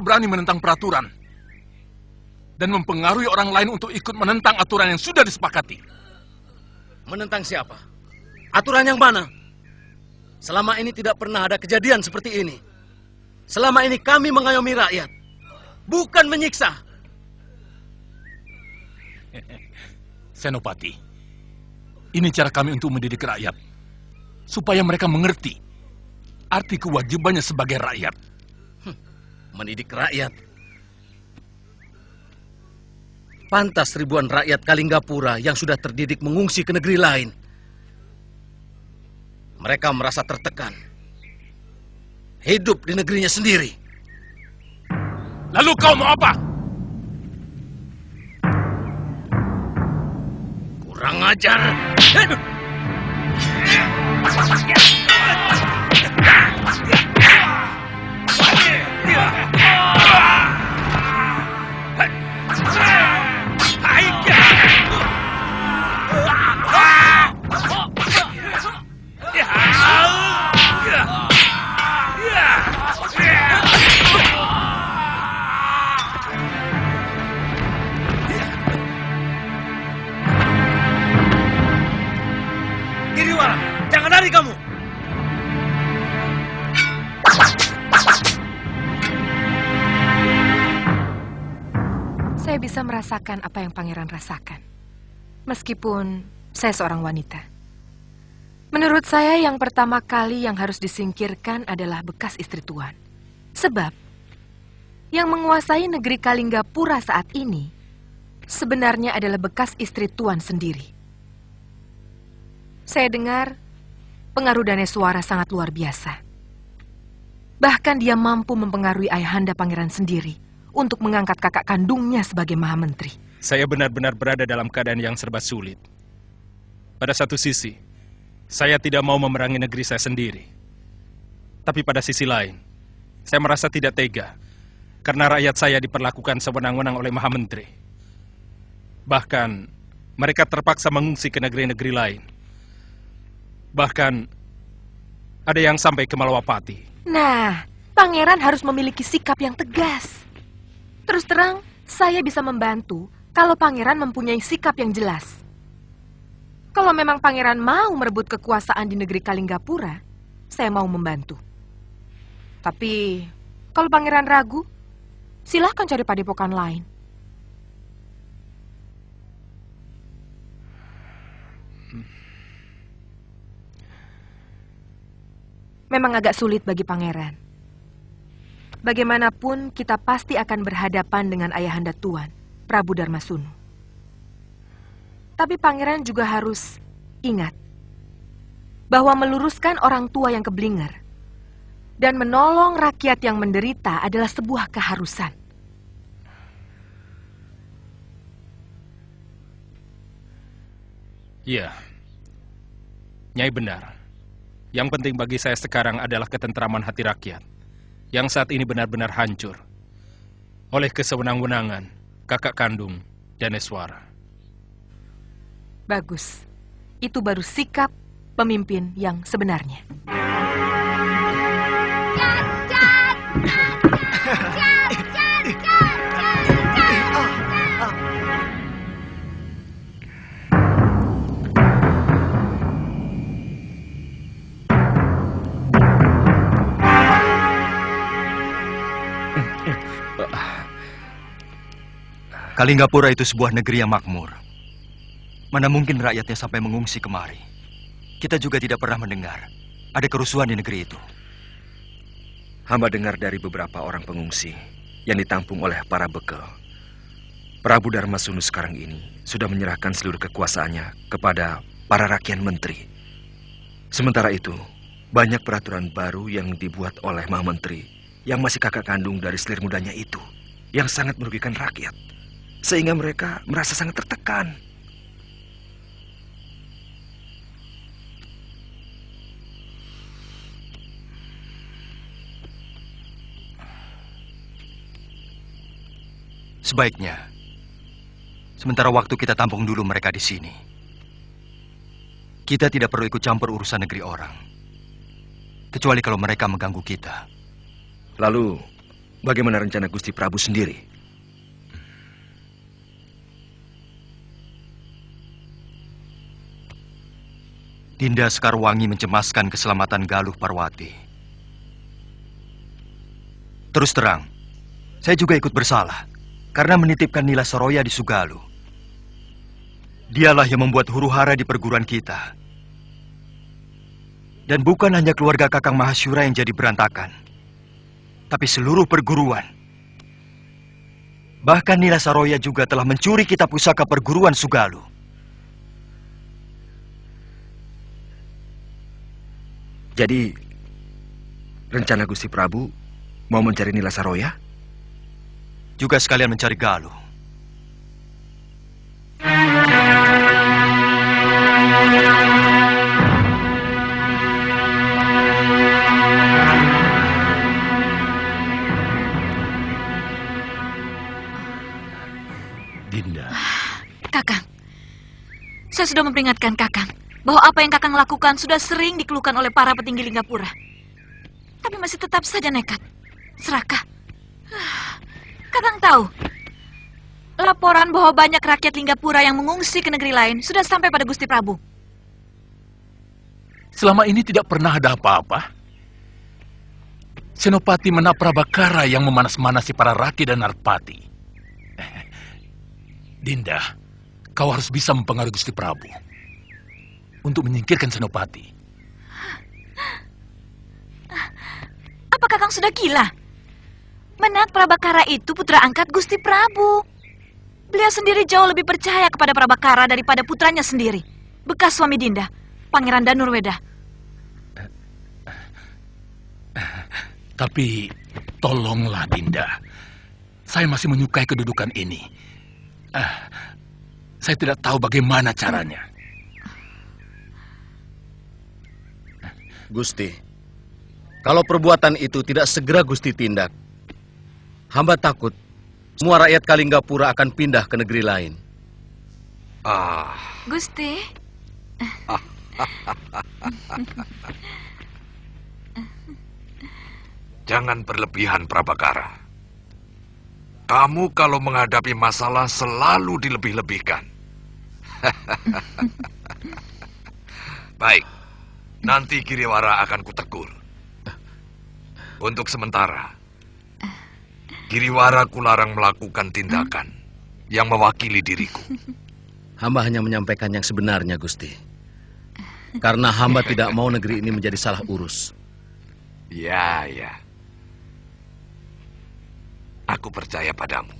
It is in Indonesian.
berani menentang peraturan dan mempengaruhi orang lain untuk ikut menentang aturan yang sudah disepakati. Menentang siapa? Aturan yang mana? Selama ini tidak pernah ada kejadian seperti ini. Selama ini kami mengayomi rakyat, bukan menyiksa. Senopati, ini cara kami untuk mendidik rakyat, supaya mereka mengerti arti kewajibannya sebagai rakyat. Mendidik rakyat. Pantas ribuan rakyat Kalinggapura yang sudah terdidik mengungsi ke negeri lain. Mereka merasa tertekan. Hidup di negerinya sendiri. Lalu kau mau apa? Kurang ajar. Giriwara, jangan lari kamu. Saya bisa merasakan apa yang pangeran rasakan. Meskipun saya seorang wanita. Menurut saya yang pertama kali yang harus disingkirkan adalah bekas istri tuan. Sebab yang menguasai negeri Kalinggapura saat ini sebenarnya adalah bekas istri tuan sendiri. Saya dengar pengaruh Daneswara sangat luar biasa. Bahkan dia mampu mempengaruhi ayahanda pangeran sendiri untuk mengangkat kakak kandungnya sebagai Mahamentri. Saya benar-benar berada dalam keadaan yang serba sulit. Pada satu sisi, saya tidak mau memerangi negeri saya sendiri. Tapi pada sisi lain, saya merasa tidak tega karena rakyat saya diperlakukan sewenang-wenang oleh Mahamentri. Bahkan, mereka terpaksa mengungsi ke negeri-negeri lain. Bahkan, ada yang sampai ke Malawapati. Nah, pangeran harus memiliki sikap yang tegas. Terus terang, saya bisa membantu kalau pangeran mempunyai sikap yang jelas. Kalau memang pangeran mau merebut kekuasaan di negeri Kalinggapura, saya mau membantu. Tapi, kalau pangeran ragu, silahkan cari padepokan lain. Memang agak sulit bagi pangeran. Bagaimanapun kita pasti akan berhadapan dengan ayahanda tuan, Prabu Darmasunu. Tapi pangeran juga harus ingat bahwa meluruskan orang tua yang keblinger dan menolong rakyat yang menderita adalah sebuah keharusan. Iya, Nyai benar. Yang penting bagi saya sekarang adalah ketentraman hati rakyat yang saat ini benar-benar hancur oleh kesewenang-wenangan kakak kandung Daneswara. Bagus. Itu baru sikap pemimpin yang sebenarnya. Kalinggapura itu sebuah negeri yang makmur. Mana mungkin rakyatnya sampai mengungsi kemari. Kita juga tidak pernah mendengar ada kerusuhan di negeri itu. Hamba dengar dari beberapa orang pengungsi yang ditampung oleh para bekel. Prabu Darmasunu sekarang ini sudah menyerahkan seluruh kekuasaannya kepada para rakyat menteri. Sementara itu, banyak peraturan baru yang dibuat oleh Mahamentri yang masih kakak kandung dari selir mudanya itu, yang sangat merugikan rakyat. Sehingga mereka merasa sangat tertekan. Sebaiknya, sementara waktu kita tampung dulu mereka di sini. Kita tidak perlu ikut campur urusan negeri orang. Kecuali kalau mereka mengganggu kita. Lalu, Bagaimana rencana Gusti Prabu sendiri? Dinda Sekarwangi mencemaskan keselamatan Galuh Parwati. Terus terang, saya juga ikut bersalah karena menitipkan Nila Saroya di Sugaluh. Dialah yang membuat huru-hara di perguruan kita. Dan bukan hanya keluarga Kakang Mahasyura yang jadi berantakan, tapi seluruh perguruan. Bahkan Nila Saroya juga telah mencuri kitab pusaka perguruan Sugaluh. Jadi, rencana Gusti Prabu mau mencari Nila Saroya? Juga sekalian mencari Galuh. Dinda. Kakang, saya sudah memperingatkan Kakang bahwa apa yang Kakang lakukan sudah sering dikeluhkan oleh para petinggi Linggapura. Tapi masih tetap saja nekat. Serakah. Kakang tahu, laporan bahwa banyak rakyat Linggapura yang mengungsi ke negeri lain sudah sampai pada Gusti Prabu. Selama ini tidak pernah ada apa-apa. Senopati Menaprabakara yang memanas-manasi para raki dan narpati. Dinda, kau harus bisa mempengaruhi Gusti Prabu untuk menyingkirkan Senopati. Apa Kakang sudah gila? Menak Prabakara itu putra angkat Gusti Prabu. Beliau sendiri jauh lebih percaya kepada Prabakara daripada putranya sendiri, bekas suami Dinda, Pangeran Danurweda. Tapi tolonglah Dinda, saya masih menyukai kedudukan ini. Saya tidak tahu bagaimana caranya. Gusti, kalau perbuatan itu tidak segera Gusti tindak, hamba takut semua rakyat Kalinggapura akan pindah ke negeri lain. Gusti. Jangan berlebihan, Prabakara. Kamu kalau menghadapi masalah selalu dilebih-lebihkan. Baik. Nanti Giriwara akan kutegur. Untuk sementara, Giriwara kularang melakukan tindakan yang mewakili diriku. Hamba hanya menyampaikan yang sebenarnya, Gusti. Karena hamba tidak mau negeri ini menjadi salah urus. Ya. Aku percaya padamu.